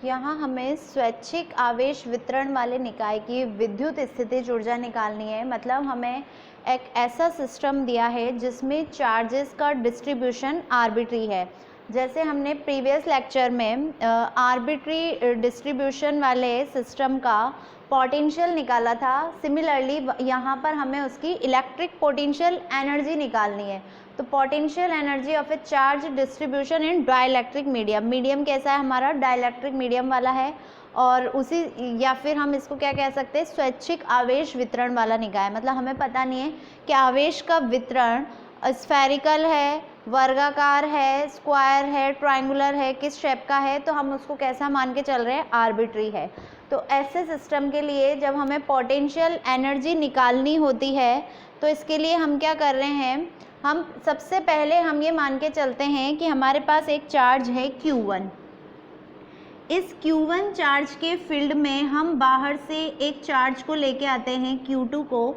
यहाँ हमें स्वैच्छिक आवेश वितरण वाले निकाय की विद्युत स्थितिज ऊर्जा निकालनी है। मतलब हमें एक ऐसा सिस्टम दिया है जिसमें चार्जेस का डिस्ट्रीब्यूशन आर्बिट्री है। जैसे हमने प्रीवियस लेक्चर में आर्बिट्री डिस्ट्रीब्यूशन वाले सिस्टम का पोटेंशियल निकाला था, सिमिलरली यहाँ पर हमें उसकी इलेक्ट्रिक पोटेंशियल एनर्जी निकालनी है। तो potential energy of A charge distribution in dielectric medium, medium कैसा है हमारा, डाइलेक्ट्रिक मीडियम वाला है, और उसी या फिर हम इसको क्या कह सकते हैं, स्वैच्छिक आवेश वितरण वाला निकाय। मतलब हमें पता नहीं है कि आवेश का वितरण स्फेरिकल है, वर्गाकार है, स्क्वायर है, ट्रायंगुलर है, किस शेप का है, तो हम उसको कैसा मान के चल रहे हैं, आर्बिट्री है। तो ऐसे सिस्टम के लिए जब हमें पोटेंशियल एनर्जी निकालनी होती है तो इसके लिए हम क्या कर रहे हैं, हम सबसे पहले हम ये मान के चलते हैं कि हमारे पास एक चार्ज है Q1। इस Q1 चार्ज के फील्ड में हम बाहर से एक चार्ज को लेके आते हैं Q2 को।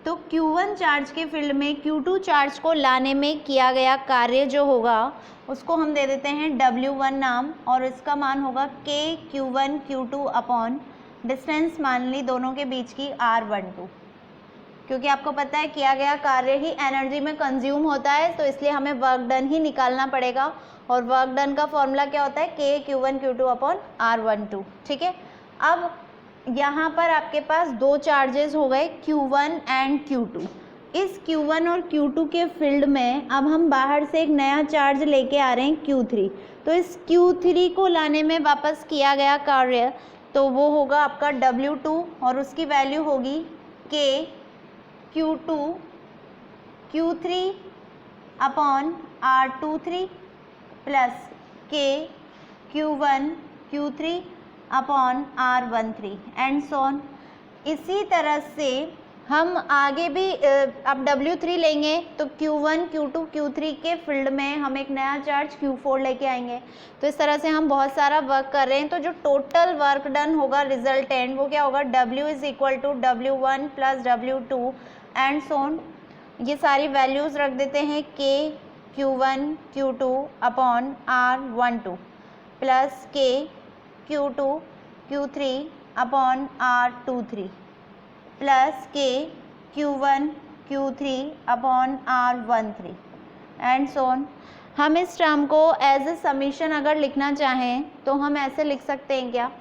तो Q1 चार्ज के फील्ड में Q2 चार्ज को लाने में किया गया कार्य जो होगा उसको हम दे देते हैं W1 नाम, और इसका मान होगा K Q1 Q2 upon distance मान ली दोनों के बीच की R12, क्योंकि आपको पता है किया गया कार्य ही एनर्जी में कंज्यूम होता है, तो इसलिए हमें वर्क डन ही निकालना पड़ेगा, और वर्क डन का फॉर्मूला क्या होता है, K Q1 Q2 upon R12। ठीक है, अब यहाँ पर आपके पास दो चार्जेस हो गए Q1 एंड Q2। इस Q1 और Q2 के फील्ड में अब हम बाहर से एक नया चार्ज लेके आ रहे हैं Q3। तो इस Q3 को लाने में वापस किया गया कार्य तो वो होगा आपका W2, और उसकी वैल्यू होगी K Q2 Q3 upon R23 plus K Q1 Q3 upon R13 and so on. इसी तरह से हम आगे भी अब W3 लेंगे तो Q1 Q2 Q3 के फील्ड में हम एक नया चार्ज Q4 लेके आएंगे। तो इस तरह से हम बहुत सारा वर्क कर रहे हैं। तो जो टोटल वर्क डन होगा रिजल्टेंट वो क्या होगा, W is equal to W1 plus W2 and so on. ये सारी वैल्यूज़ रख देते हैं K Q1 Q2 upon R12 plus K Q2 Q3 upon R23 plus K Q1 Q3 upon R13 and so on. हम इस term को as a summation अगर लिखना चाहें तो हम ऐसे लिख सकते हैं क्या,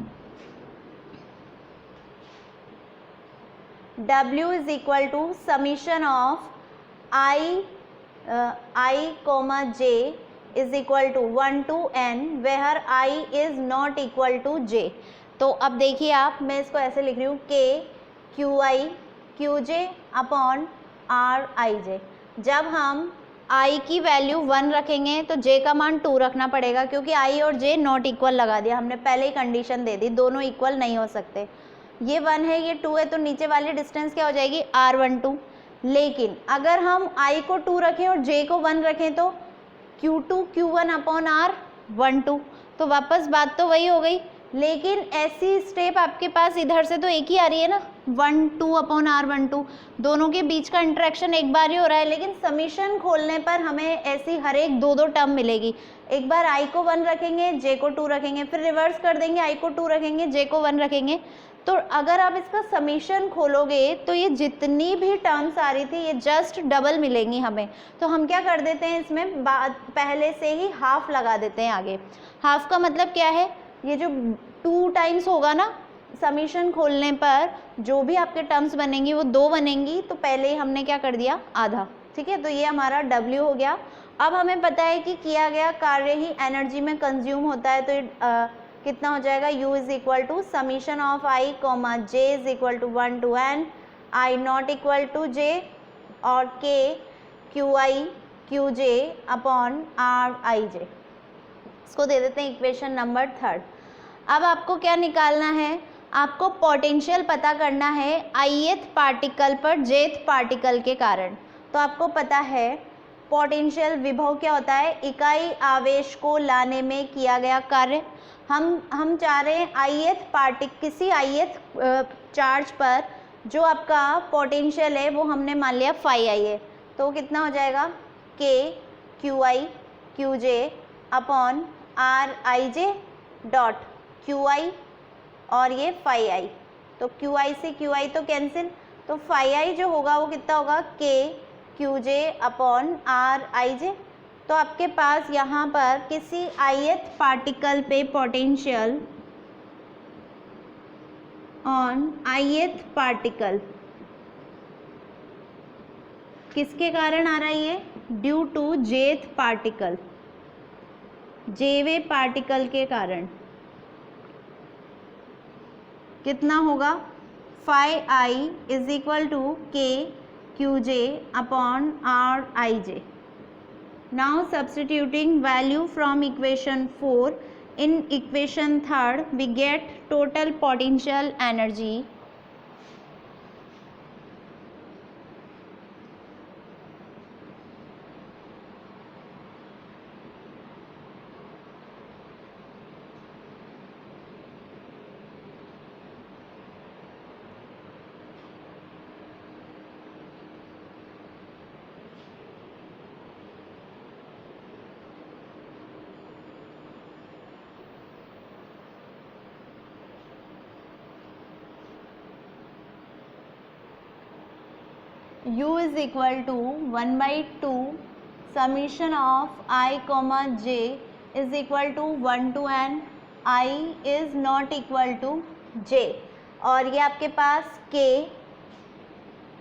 W is equal to summation of I comma J is equal to 1 to N where I is not equal to J। तो अब देखिए आप, मैं इसको ऐसे लिख रही हूँ K QI QJ upon RIJ। जब हम I की वैल्यू 1 रखेंगे तो J का मान 2 रखना पड़ेगा, क्योंकि I और J नॉट इक्वल लगा दिया हमने, पहले ही कंडीशन दे दी, दोनों इक्वल नहीं हो सकते। ये 1 है ये 2 है, तो नीचे वाली डिस्टेंस क्या हो जाएगी, R12। लेकिन अगर हम I को 2 रखें और J को 1 रखें तो Q2 Q1 अपॉन R12। तो वापस बात तो वही हो गई, लेकिन ऐसी स्टेप आपके पास इधर से तो एक ही आ रही है ना, 1 2 अपॉन R12, दोनों के बीच का इंटरेक्शन एक बार ही हो रहा है। लेकिन समीशन खोलने पर हमें ऐसी हर एक दो टर्म मिलेगी। एक बार I को 1 रखेंगे J को 2 रखेंगे, फिर रिवर्स कर देंगे, I को 2 रखेंगे J को 1 रखेंगे। तो अगर आप इसका समीशन खोलोगे तो ये जितनी भी टर्म्स आ रही थी ये जस्ट डबल मिलेंगी हमें। तो हम क्या कर देते हैं, इसमें पहले से ही हाफ लगा देते हैं आगे। हाफ का मतलब क्या है, ये जो 2 टाइम्स होगा ना समीशन खोलने पर, जो भी आपके टर्म्स बनेंगी वो 2 बनेंगी, तो पहले ही हमने क्या कर दिया, आधा। ठीक है, तो ये हमारा W हो गया। अब हमें पता है कि किया गया कार्य ही एनर्जी में कंज्यूम होता है, तो कितना हो जाएगा, U is equal to summation of I comma J is equal to 1 to N I not equal to J और K QI QJ upon RIJ। इसको दे देते हैं इक्वेशन नंबर 3। अब आपको क्या निकालना है, आपको पोटेंशियल पता करना है ith पार्टिकल पर jth पार्टिकल के कारण। तो आपको पता है पोटेंशियल विभव क्या होता है, इकाई आवेश को लाने में किया गया कार्य। हम चाह रहे हैं किसी ith चार्ज पर जो आपका पोटेंशियल है वो हमने मान लिया phi I है। तो कितना हो जाएगा, K QI QJ upon RIJ dot Q I और ये फाई आई, तो क्यू आई से क्यू आई तो कैंसिल, तो फाई आई जो होगा वो कितना होगा K Q J upon R I J. तो आपके पास यहाँ पर किसी ith पार्टिकल पे पोटेंशियल ऑन ith पार्टिकल किसके कारण आ रहा है ये, due to jth particle, jth particle के कारण कितना होगा, phi I is equal to K Q J upon R I J. Now substituting value from equation 4 in equation 3 we get total potential energy U is equal to 1 by 2 summation of I comma j is equal to 1 to n, I is not equal to j, और ये आपके पास k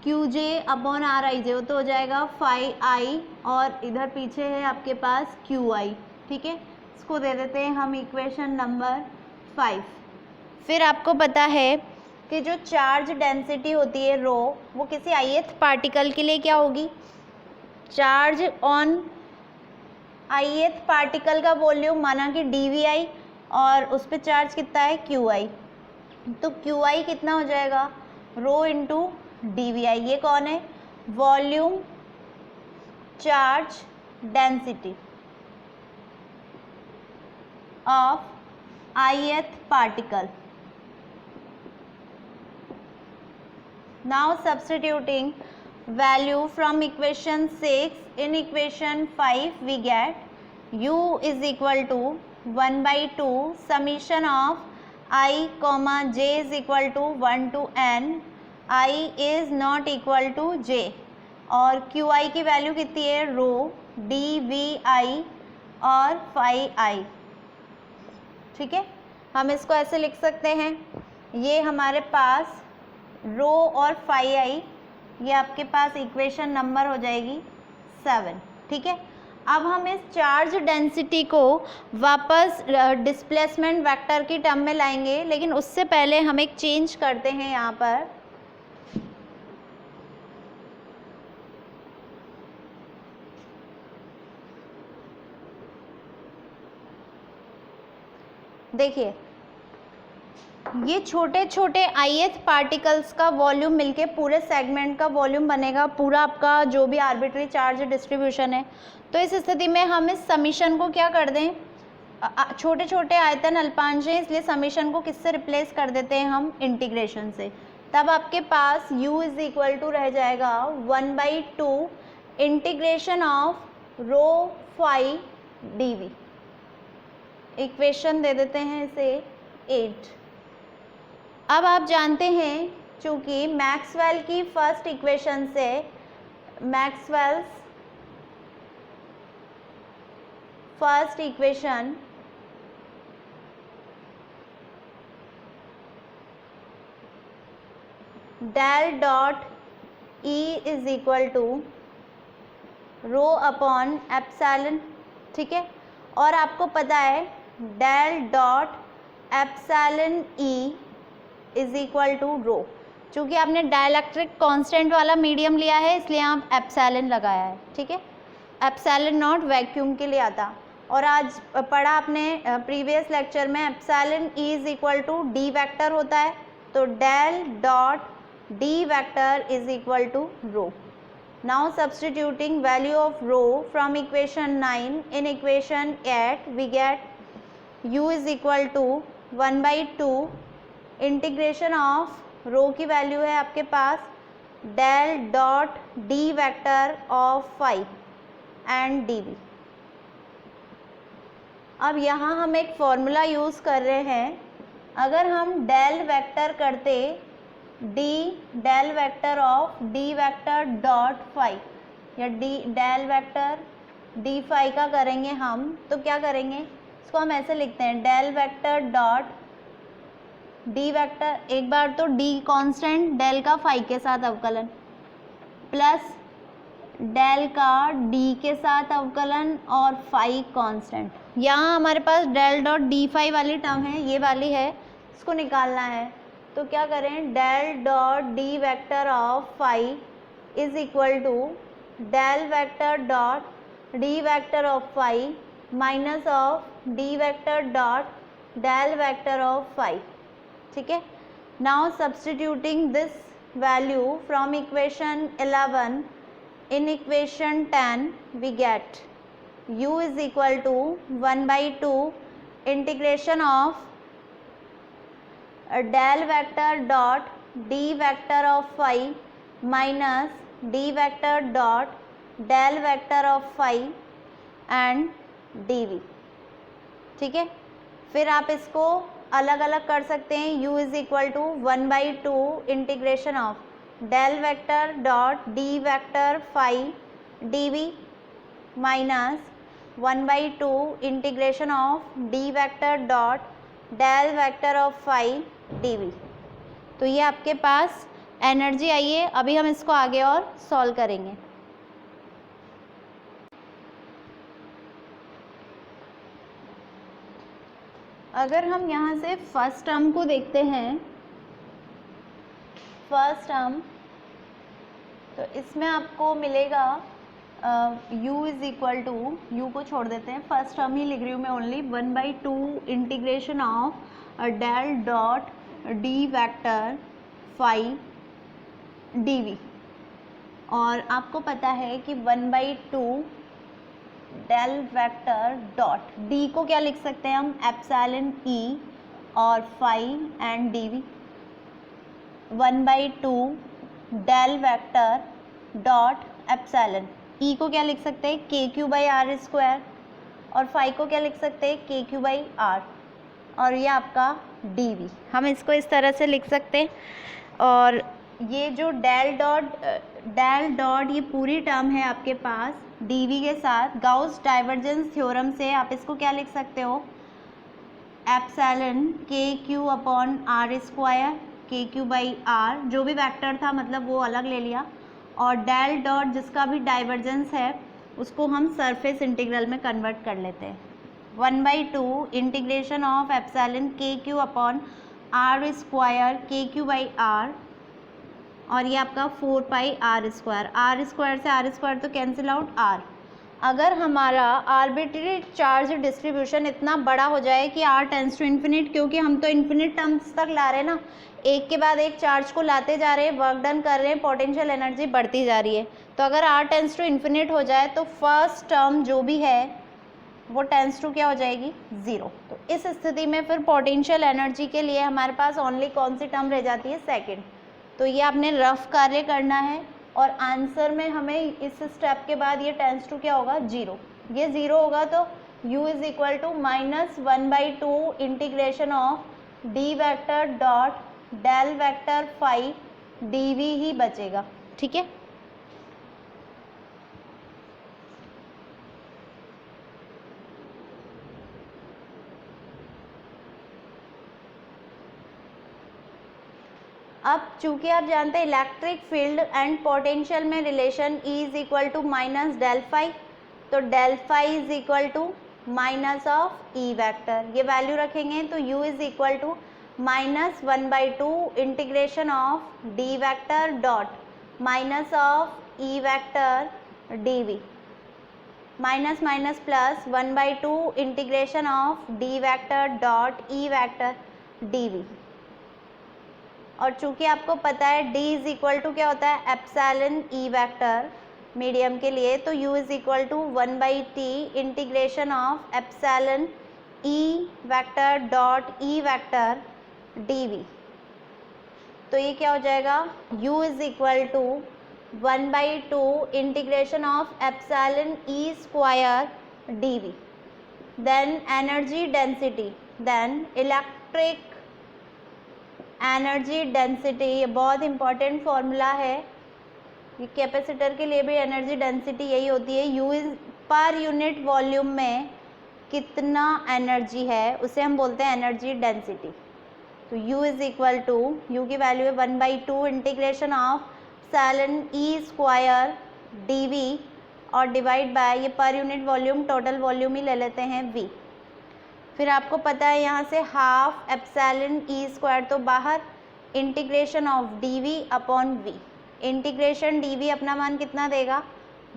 Q J upon R I J, वो तो हो जाएगा phi आई और इधर पीछे है आपके पास क्यू आई। ठीक है, इसको दे देते हैं हम इक्वेशन नंबर 5। फिर आपको पता है कि जो चार्ज डेंसिटी होती है रो, वो किसी ith पार्टिकल के लिए क्या होगी, चार्ज ऑन ith पार्टिकल का वॉल्यूम माना कि dvi और उस पर चार्ज कितना है qi, तो qi कितना हो जाएगा, रो इंटू dvi। ये कौन है, volume charge density of ith particle. Now substituting value from equation 6 in equation 5 we get U is equal to 1 by 2 summation of I comma j is equal to 1 to n, I is not equal to j, और qi की value कितनी है, रो dvi और phi आई। ठीक है, हम इसको ऐसे लिख सकते हैं, ये हमारे पास रो और फाई आई, ये आपके पास इक्वेशन नंबर हो जाएगी 7। ठीक है, अब हम इस चार्ज डेंसिटी को वापस डिस्प्लेसमेंट वेक्टर की टर्म में लाएंगे, लेकिन उससे पहले हम एक चेंज करते हैं यहाँ पर। देखिए, ये छोटे छोटे ith पार्टिकल्स का वॉल्यूम मिलके पूरे सेगमेंट का वॉल्यूम बनेगा, पूरा आपका जो भी आर्बिट्री चार्ज डिस्ट्रीब्यूशन है। तो इस स्थिति में हम इस समीशन को क्या कर दें, छोटे छोटे आयतन अल्पांश हैं, इसलिए समीशन को किससे रिप्लेस कर देते हैं हम, इंटीग्रेशन से। तब आपके पास u इज इक्वल टू रह जाएगा 1 by 2 integration of rho phi dv। Equation दे देते हैं इसे 8। अब आप जानते हैं, चूंकि मैक्सवेल की फर्स्ट इक्वेशन से Maxwell's first equation del dot E is equal to rho upon epsilon. ठीक है, और आपको पता है del dot epsilon E is equal to rho. चूँकि आपने डाइलेक्ट्रिक कांस्टेंट वाला मीडियम लिया है, इसलिए आप एप्सिलॉन लगाया है। ठीक है, एप्सिलॉन नॉट वैक्यूम के लिए आता, और आज पढ़ा आपने प्रीवियस लेक्चर में epsilon E is equal to D vector होता है, तो del dot D vector is equal to rho. Now substituting value of rho from equation 9 in equation 8 we get u is equal to 1 by 2 integration of rho की value है आपके पास del dot D vector of phi and dv। अब यहाँ हम एक formula use कर रहे हैं अगर हम डेल वेक्टर करते D del vector of D vector dot phi, या D del vector D phi का करेंगे हम, तो क्या करेंगे, इसको हम ऐसे लिखते हैं del vector dot D vector, एक बार तो डी कांस्टेंट डेल का फाई के साथ अवकलन, प्लस डेल का डी के साथ अवकलन और फाई कांस्टेंट। यहाँ हमारे पास डेल डॉट डी फाई वाली टर्म है, ये वाली है, इसको निकालना है। तो क्या करें, del dot D vector of phi is equal to del vector dot D vector of phi minus of D vector dot del vector of phi. ठीक है, now substituting this value from equation 11 in equation 10 we get u is equal to 1/2 integration of del vector dot d vector of phi minus d vector dot del vector of phi and dv। ठीक है, फिर आप इसको अलग अलग कर सकते हैं, u is equal to 1/2 integration of del vector dot D vector phi dv minus 1/2 integration of D vector dot del vector of phi dv। तो ये आपके पास एनर्जी आई है। अभी हम इसको आगे और सॉल्व करेंगे। अगर हम यहाँ से फर्स्ट टर्म को देखते हैं, फर्स्ट टर्म, तो इसमें आपको मिलेगा u is equal to, u को छोड़ देते हैं, फर्स्ट टर्म ही लिख रही हूँ मैं only, 1/2 integration of del dot D vector phi dv। और आपको पता है कि 1/2 डेल वेक्टर डॉट d को क्या लिख सकते हैं हम, एप्सिलॉन e और phi and dv। 1/2 del vector dot epsilon, E को क्या लिख सकते हैं, K Q by R square, और फाई को क्या लिख सकते हैं, के क्यू बाई आर, और ये आपका डी वी। हम इसको इस तरह से लिख सकते हैं। और ये जो डेल डॉट ये पूरी टर्म है आपके पास डी वी के साथ, गाउस डाइवर्जेंस थ्योरम से आप इसको क्या लिख सकते हो, एप्सिलॉन के क्यू अपॉन आर स्क्वायर, के क्यू बाई आर, जो भी वेक्टर था मतलब वो अलग ले लिया, और डेल डॉट जिसका भी डाइवर्जेंस है उसको हम सरफेस इंटीग्रल में कन्वर्ट कर लेते हैं। 1/2 इंटीग्रेशन ऑफ एप्सिलॉन के क्यू अपॉन आर स्क्वायर, के क्यू बाई आर, और ये आपका 4 पाई आर स्क्वायर से आर स्क्वायर तो कैंसिल आउट आर। अगर हमारा आर्बिट्री चार्ज डिस्ट्रीब्यूशन इतना बड़ा हो जाए कि r टेंस टू इन्फिनिट, क्योंकि हम तो इन्फिनिट टर्म्स तक ला रहे हैं ना, एक के बाद एक चार्ज को लाते जा रहे हैं, वर्क डन कर रहे हैं, पोटेंशियल एनर्जी बढ़ती जा रही है, तो अगर r टेंस टू इन्फिनिट हो जाए तो फर्स्ट टर्म जो भी है वो टेंस टू क्या हो जाएगी, 0। तो इस स्थिति में फिर पोटेंशियल एनर्जी के लिए हमारे पास ओनली कौन सी टर्म रह जाती है, सेकेंड। तो ये आपने रफ कार्य करना है, और आंसर में हमें इस स्टेप के बाद ये टेंस टू क्या होगा, 0। ये 0 होगा तो u is equal to minus 1/2 integration of D vector dot del vector phi dv ही बचेगा। ठीक है, अब चूंकि आप जानते हैं इलेक्ट्रिक फील्ड एंड पोटेंशियल में relation E is equal to minus del phi, तो del phi is equal to minus of E vector, ये वैल्यू रखेंगे तो U is equal to minus 1/2 integration of D vector dot minus of E vector dv, minus minus plus 1/2 integration of D vector dot E vector dv। और चूंकि आपको पता है d is equal to क्या होता है, एप्सिलॉन E वेक्टर मीडियम के लिए, तो u is equal to 1/t integration of epsilon E vector dot E vector dv। तो ये क्या हो जाएगा, u is equal to 1/2 integration of epsilon E square dv। Then energy density, then electric energy density, ये बहुत important formula है, ये capacitor के लिए भी एनर्जी डेंसिटी यही होती है, U is per unit volume में कितना एनर्जी है उसे हम बोलते हैं एनर्जी डेंसिटी। तो U is equal to, U की वैल्यू है 1/2 इंटीग्रेशन ऑफ सैलन ई स्क्वायर dV और डिवाइड बाय ये per unit volume, total volume ही ले लेते हैं V। फिर आपको पता है यहाँ से हाफ एप्सिलॉन ई स्क्वायर तो बाहर, integration of dV upon V, integration dV अपना मान कितना देगा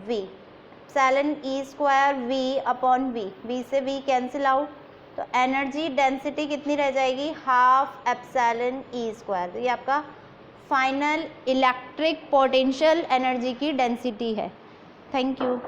V, epsilon E square V upon V से V कैंसिल आउट, तो एनर्जी डेंसिटी कितनी रह जाएगी, हाफ एप्सिलॉन ई स्क्वायर। तो ये आपका फाइनल इलेक्ट्रिक पोटेंशियल एनर्जी की डेंसिटी है। Thank you.